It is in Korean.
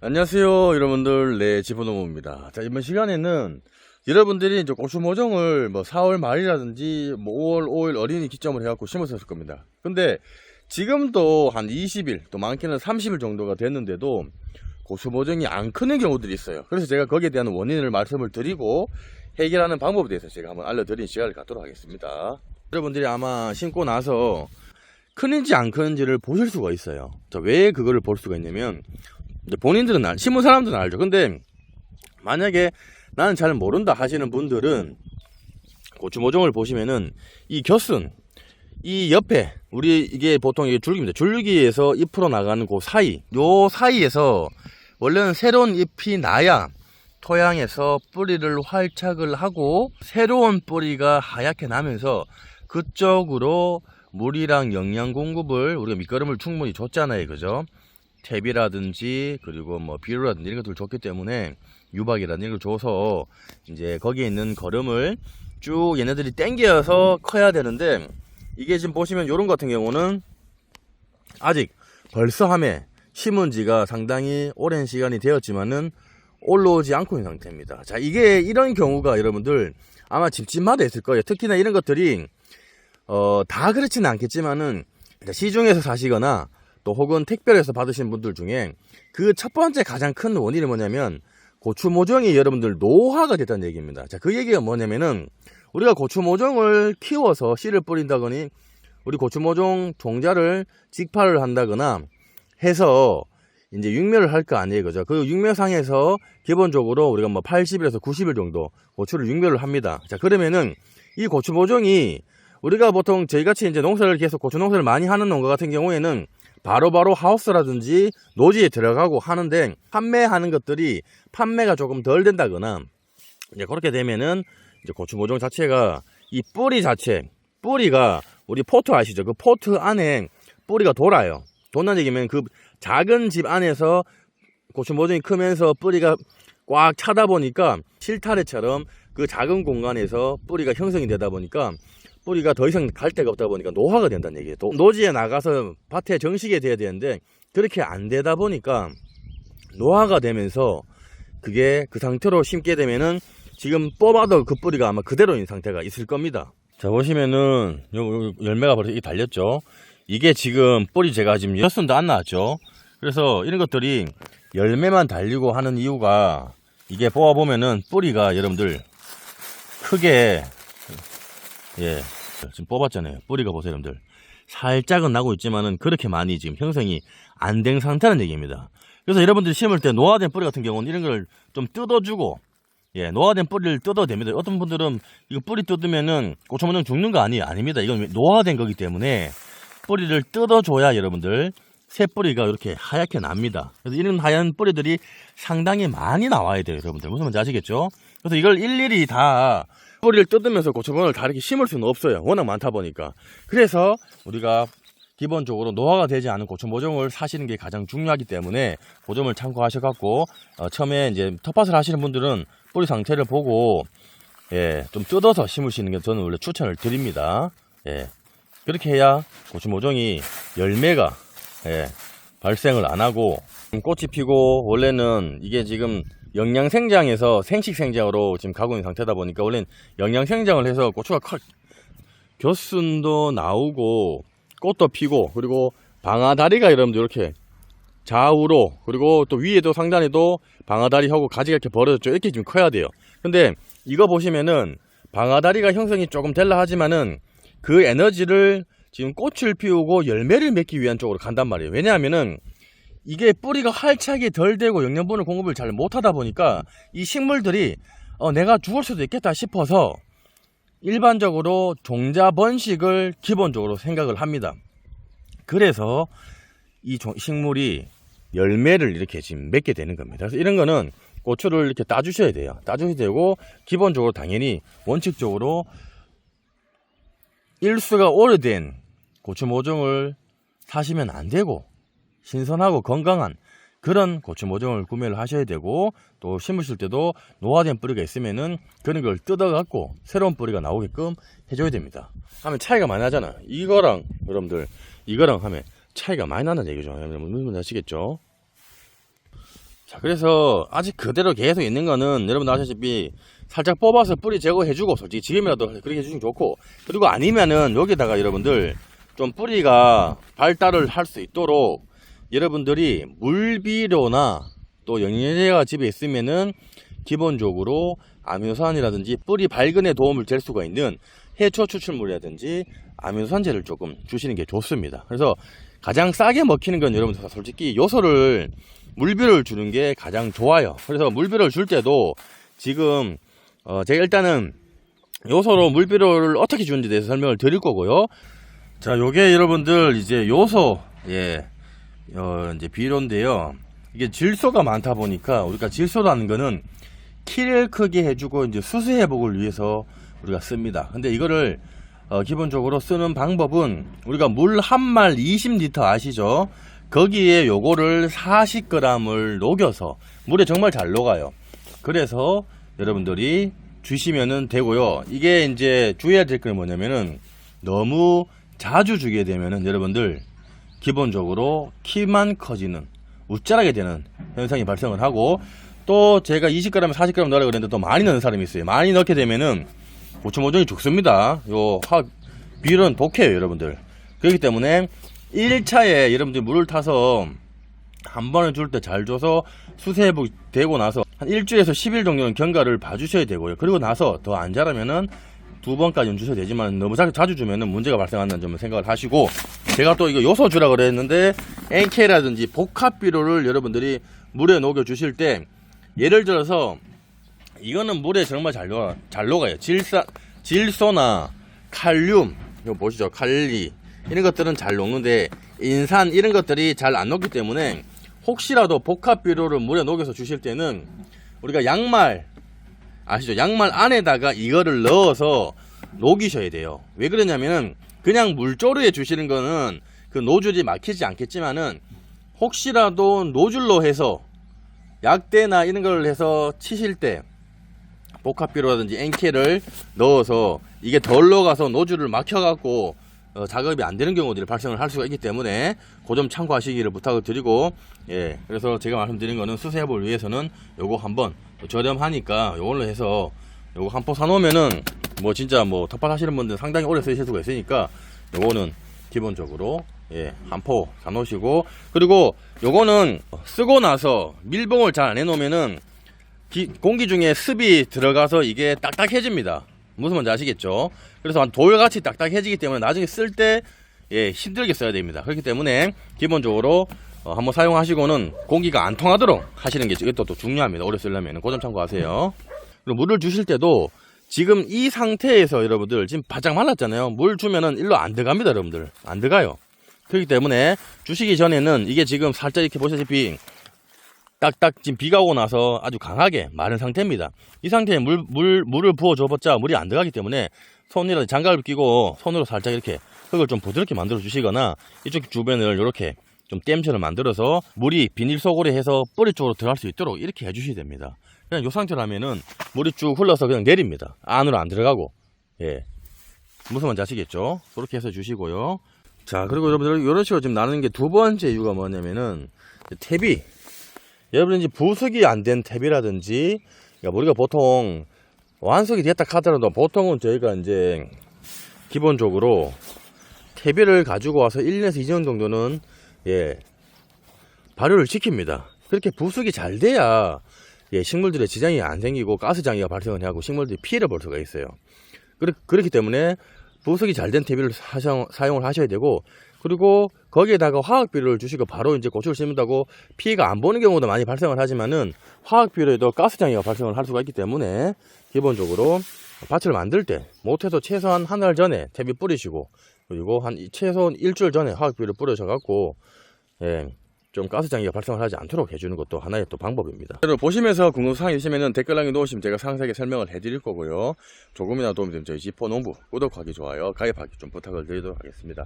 안녕하세요 여러분들, 네, 지포노모입니다. 자, 이번 시간에는 여러분들이 이제 고추 모종을 4월 말이라든지 5월 5일 어린이 기점을 해갖고 심었을 겁니다. 근데 지금도 한 20일 또 많게는 30일 정도가 됐는데도 고추 모종이 안 크는 경우들이 있어요. 그래서 제가 거기에 대한 원인을 말씀을 드리고 해결하는 방법에 대해서 제가 한번 알려드리는 시간을 갖도록 하겠습니다. 여러분들이 아마 심고 나서 크는지 안 크는지를 보실 수가 있어요. 자, 왜 그거를 볼 수가 있냐면, 본인들은 심은 사람들은 알죠. 근데 만약에 나는 잘 모른다 하시는 분들은 고추 모종을 보시면은 이 곁순, 이 옆에 우리 이게 보통 이게 줄기입니다. 줄기에서 잎으로 나가는 그 사이, 요 사이에서 원래는 새로운 잎이 나야 토양에서 뿌리를 활착을 하고 새로운 뿌리가 하얗게 나면서 그쪽으로 물이랑 영양 공급을, 우리가 밑거름을 충분히 줬잖아요, 그죠? 탭이라든지 그리고 비료라든지 이런 것들을 줬기 때문에, 유박이라든지 이런 걸 줘서 이제 거기에 있는 거름을 쭉 얘네들이 땡겨서 커야 되는데, 이게 지금 보시면 요런 같은 경우는 아직 벌써 함에 심은 지가 상당히 오랜 시간이 되었지만은 올라오지 않고 있는 상태입니다. 자, 이게 이런 경우가 여러분들 아마 집집마다 있을 거예요. 특히나 이런 것들이 다 그렇지는 않겠지만은 시중에서 사시거나 또 혹은 택배에서 받으신 분들 중에 그 첫 번째 가장 큰 원인이 뭐냐면 고추 모종이 여러분들 노화가 됐다는 얘기입니다. 자, 그 얘기가 뭐냐면은 우리가 고추 모종을 키워서 씨를 뿌린다거니 우리 고추 모종 종자를 직파를 한다거나 해서 이제 육묘를 할 거 아니에요, 그죠? 그 육묘상에서 기본적으로 우리가 80일에서 90일 정도 고추를 육묘를 합니다. 자, 그러면은 이 고추 모종이 우리가 보통 저희같이 이제 농사를 계속 고추 농사를 많이 하는 농가 같은 경우에는 바로바로 하우스라든지 노지에 들어가고 하는데, 판매하는 것들이 판매가 조금 덜 된다거나 이제 그렇게 되면은 이제 고추 모종 자체가 이 뿌리 자체, 뿌리가 우리 포트 아시죠? 그 포트 안에 뿌리가 돌아요. 돈다는 얘기면 그 작은 집 안에서 고추 모종이 크면서 뿌리가 꽉 차다 보니까 실타래처럼 그 작은 공간에서 뿌리가 형성이 되다 보니까 뿌리가 더 이상 갈 데가 없다 보니까 노화가 된다는 얘기예요. 또 노지에 나가서 밭에 정식이 돼야 되는데 그렇게 안 되다 보니까 노화가 되면서 그게 그 상태로 심게 되면은 지금 뽑아도 그 뿌리가 아마 그대로인 상태가 있을 겁니다. 자, 보시면은 요 열매가 벌써 이 달렸죠. 이게 지금 뿌리 제가 지금 엿순도 안 나왔죠. 그래서 이런 것들이 열매만 달리고 하는 이유가, 이게 뽑아보면은 뿌리가 여러분들 크게, 예, 지금 뽑았잖아요. 뿌리가 보세요, 여러분들. 살짝은 나고 있지만은 그렇게 많이 지금 형성이 안 된 상태라는 얘기입니다. 그래서 여러분들이 심을 때 노화된 뿌리 같은 경우는 이런 걸 좀 뜯어주고, 예, 노화된 뿌리를 뜯어도 됩니다. 어떤 분들은 이거 뿌리 뜯으면은 고추 모종 죽는 거 아닙니다. 이건 노화된 거기 때문에 뿌리를 뜯어줘야 여러분들 새 뿌리가 이렇게 하얗게 납니다. 그래서 이런 하얀 뿌리들이 상당히 많이 나와야 돼요, 여러분들. 무슨 말인지 아시겠죠? 그래서 이걸 일일이 다 뿌리를 뜯으면서 고추모종을 다 이렇게 심을 수는 없어요. 워낙 많다 보니까. 그래서 우리가 기본적으로 노화가 되지 않은 고추 모종을 사시는 게 가장 중요하기 때문에 그 점을 참고하셔갖고 처음에 이제 텃밭을 하시는 분들은 뿌리 상태를 보고, 예, 좀 뜯어서 심으시는 게 저는 원래 추천을 드립니다. 예, 그렇게 해야 고추 모종이 열매가, 예, 발생을 안 하고 꽃이 피고, 원래는 이게 지금 영양생장에서 생식생장으로 지금 가고 있는 상태다 보니까 원래는 영양생장을 해서 고추가 곁순도 나오고 꽃도 피고, 그리고 방아다리가 여러분들 이렇게 좌우로, 그리고 또 위에도 상단에도 방아다리하고 가지가 이렇게 벌어졌죠. 이렇게 지금 커야 돼요. 근데 이거 보시면은 방아다리가 형성이 조금 될라 하지만은 그 에너지를 지금 꽃을 피우고 열매를 맺기 위한 쪽으로 간단 말이에요. 왜냐하면은 이게 뿌리가 활착이 덜 되고 영양분을 공급을 잘 못하다 보니까 이 식물들이 내가 죽을 수도 있겠다 싶어서 일반적으로 종자 번식을 기본적으로 생각을 합니다. 그래서 이 식물이 열매를 이렇게 지금 맺게 되는 겁니다. 그래서 이런 거는 고추를 이렇게 따주셔야 돼요. 따주셔야 되고, 기본적으로 당연히 원칙적으로 일수가 오래된 고추 모종을 사시면 안 되고, 신선하고 건강한 그런 고추 모종을 구매를 하셔야 되고, 또 심으실 때도 노화된 뿌리가 있으면은 그런 걸 뜯어갖고 새로운 뿌리가 나오게끔 해줘야 됩니다. 하면 차이가 많이 나잖아. 이거랑 여러분들 이거랑 하면 차이가 많이 난다는 얘기죠. 무슨 말인지 아시겠죠? 자, 그래서 아직 그대로 계속 있는 거는 여러분들 아시다시피 살짝 뽑아서 뿌리 제거해주고, 솔직히 지금이라도 그렇게 해주시면 좋고, 그리고 아니면은 여기다가 여러분들 좀 뿌리가 발달을 할 수 있도록 여러분들이 물비료나 또 영양제가 집에 있으면은 기본적으로 아미노산이라든지 뿌리 발근에 도움을 줄 수가 있는 해초 추출물이라든지 아미노산제를 조금 주시는 게 좋습니다. 그래서 가장 싸게 먹히는 건 여러분들 솔직히 요소를 물비료를 주는 게 가장 좋아요. 그래서 물비료를 줄 때도 지금 제가 일단은 요소로 물비료를 어떻게 주는지 대해서 설명을 드릴 거고요. 자, 요게 여러분들 이제 요소 이제 비료인데요. 이게 질소가 많다 보니까 우리가 질소라는 거는 키를 크게 해주고 이제 수세 회복을 위해서 우리가 씁니다. 근데 이거를 기본적으로 쓰는 방법은 우리가 물 한 말 20리터 아시죠? 거기에 요거를 40g을 녹여서 물에 정말 잘 녹아요. 그래서 여러분들이 주시면은 되고요. 이게 이제 주의해야 될 건 뭐냐면은 너무 자주 주게 되면은 여러분들 기본적으로 키만 커지는 웃자라게 되는 현상이 발생을 하고, 또 제가 20g, 40g 넣으라고 그랬는데 또 많이 넣는 사람이 있어요. 많이 넣게 되면은 고추 모종이 죽습니다. 요 화학 비료는 독해요, 여러분들. 그렇기 때문에 1차에 여러분들 물을 타서 한 번에 줄 때 잘 줘서 수세 회복되고 나서 한 일주일에서 10일 정도는 경과를 봐주셔야 되고요. 그리고 나서 더 안 자라면은 2번까지는 주셔도 되지만 너무 자주 주면은 문제가 발생한다는 점을 생각을 하시고, 제가 또 이거 요소 주라 그랬는데 NK라든지 복합 비료를 여러분들이 물에 녹여 주실 때, 예를 들어서 이거는 물에 정말 잘 녹아요. 질소나 칼륨, 이거 보시죠, 칼리 이런 것들은 잘 녹는데 인산 이런 것들이 잘 안 녹기 때문에 혹시라도 복합 비료를 물에 녹여서 주실 때는 우리가 양말 아시죠? 양말 안에다가 이거를 넣어서 녹이셔야 돼요. 왜 그러냐면은 그냥 물조르에 주시는 거는 그 노즐이 막히지 않겠지만은 혹시라도 노즐로 해서 약대나 이런 걸 해서 치실 때 복합비료라든지 NK를 넣어서 이게 덜 녹아서 노즐을 막혀갖고 작업이 안 되는 경우들이 발생을 할 수가 있기 때문에 그 점 참고하시기를 부탁을 드리고, 예, 그래서 제가 말씀드린 거는 수세 회복을 위해서는 요거 한번 저렴하니까 요걸로 해서 요거 한 포 사놓으면은 뭐 진짜 뭐 텃밭 하시는 분들 상당히 오래 쓰실 수가 있으니까 요거는 기본적으로 한 포 사놓으시고, 그리고 요거는 쓰고 나서 밀봉을 잘 안 해놓으면은 공기 중에 습이 들어가서 이게 딱딱해집니다. 무슨 말인지 아시겠죠? 그래서 돌같이 딱딱해지기 때문에 나중에 쓸 때 힘들게 써야 됩니다. 그렇기 때문에 기본적으로 한번 사용하시고는 공기가 안 통하도록 하시는 게 이것도 또 중요합니다. 오래 쓰려면 그 점 참고하세요. 그리고 물을 주실 때도 지금 이 상태에서 여러분들 지금 바짝 말랐잖아요. 물 주면은 일로 안 들어갑니다. 여러분들 안 들어가요. 그렇기 때문에 주시기 전에는 이게 지금 살짝 이렇게 보시다시피 딱딱 지금 비가 오고 나서 아주 강하게 마른 상태입니다. 이 상태에 물을 부어줘봤자 물이 안 들어가기 때문에 손이라든지 장갑을 끼고 손으로 살짝 이렇게 흙을 좀 부드럽게 만들어 주시거나 이쪽 주변을 이렇게 좀 댐처럼 만들어서 물이 비닐 속으로 해서 뿌리 쪽으로 들어갈 수 있도록 이렇게 해주셔야 됩니다. 그냥 이 상태로 하면은 물이 쭉 흘러서 그냥 내립니다. 안으로 안 들어가고. 무슨 말인지 아시겠죠? 그렇게 해서 주시고요. 자, 그리고 여러분들 이런 식으로 지금 나누는 게 두 번째 이유가 뭐냐면은 탭이, 여러분 이제 부숙이 안 된 탭이라든지, 그러니까 우리가 보통 완숙이 됐다 하더라도 보통은 저희가 이제 기본적으로 탭을 가지고 와서 1년에서 2년 정도는 발효를 시킵니다. 그렇게 부숙이 잘 돼야 식물들의 지장이 안 생기고 가스 장애가 발생을 하고 식물들이 피해를 볼 수가 있어요. 그렇기 때문에 부숙이 잘 된 탭을 사용을 하셔야 되고, 그리고 거기에다가 화학 비료를 주시고 바로 이제 고추를 심는다고 피해가 안 보는 경우도 많이 발생을 하지만은 화학 비료에도 가스 장애가 발생을 할 수가 있기 때문에 기본적으로 밭을 만들 때 못해도 최소한 한 달 전에 탭이 뿌리시고, 그리고 한 최소한 일주일 전에 화학 비료를 뿌려셔갖고 좀 가스 장애가 발생을 하지 않도록 해주는 것도 하나의 또 방법입니다. 보시면서 궁금사항이 있으면 댓글란에 놓으시면 제가 상세하게 설명을 해드릴 거고요. 조금이나 도움이 되면 저희 지포농부 구독하기, 좋아요, 가입하기 좀 부탁을 드리도록 하겠습니다.